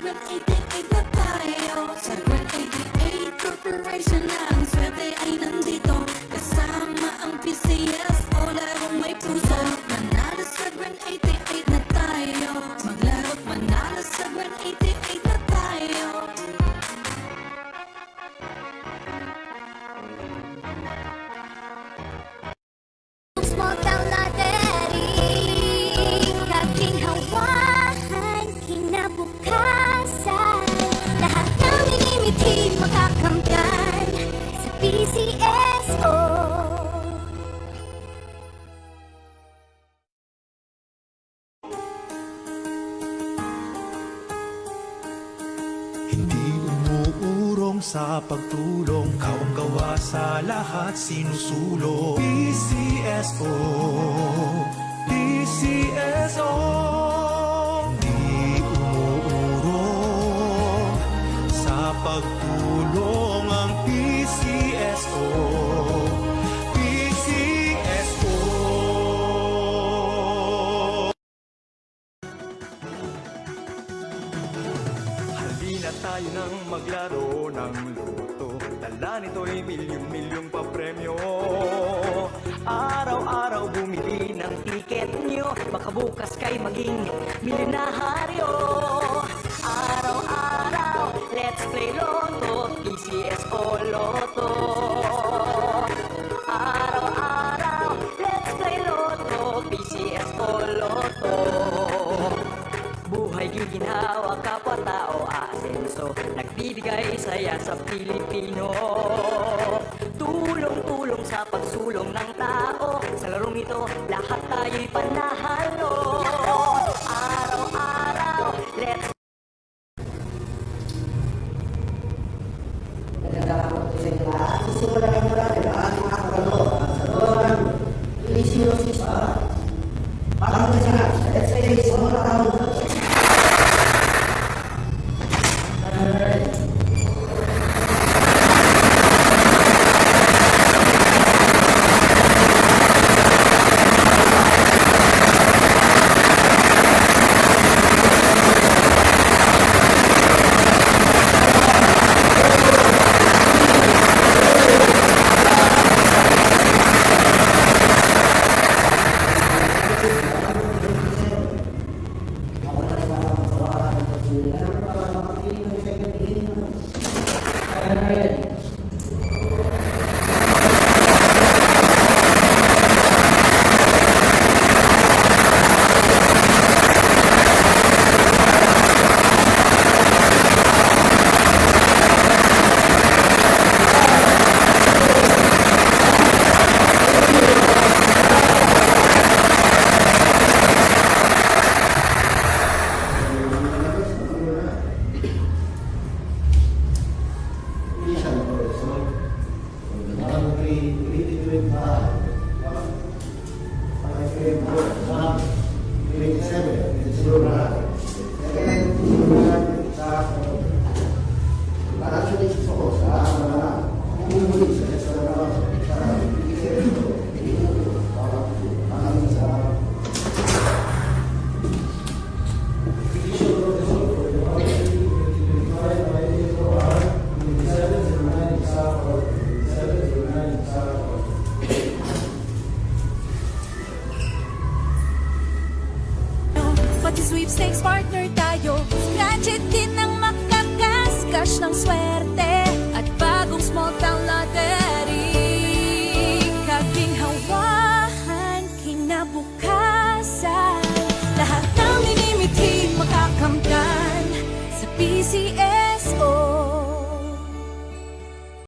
Grade 88 na tayo. Sa Grade 88 Corporation na ang swerte ay nandito. Kasama ang PCS o larong may puso. Manalo sa Grade 88 na tayo. Maglaro't manalo sa Grade 88 na tayo. Small town lottery, kaginhawahan, kinabukasan. Lahat ng minimitin makakamtan sa PCSO. Hindi umuurong sa pagtulong, kawang gawa sa lahat sinusulong. PCSO, PCSO. Hindi umuurong sa pagtulong ang PCSO. PCSO. Halina tayo nang maglaro ng loto. Dala nito'y milyon-milyong papremyo. Araw-araw bumili ng tiket nyo, baka bukas kay maging milyonaryo. Araw-araw, let's play Lotto, PCSO Lotto. Araw-araw, let's play Lotto, PCSO Lotto. Buhay giginhawa, kapwa-tao asenso, nagbibigay saya sa Pilipino. Tulong-tulong sa pagsulong ng tao, sa larong ito, lahat tayo'y panahalo. Araw-araw, let's Sisimulan mo natin ang ating akalo sa loob ng PCOSIS para sa SA sa mga tao. Pati sweepstakes partner tayo. Scratch it din ang makakaskas ng swerte. At bagong small town lottery, kaginhawahan, kinabukasan. Lahat ng minimiting makakamtan sa PCS.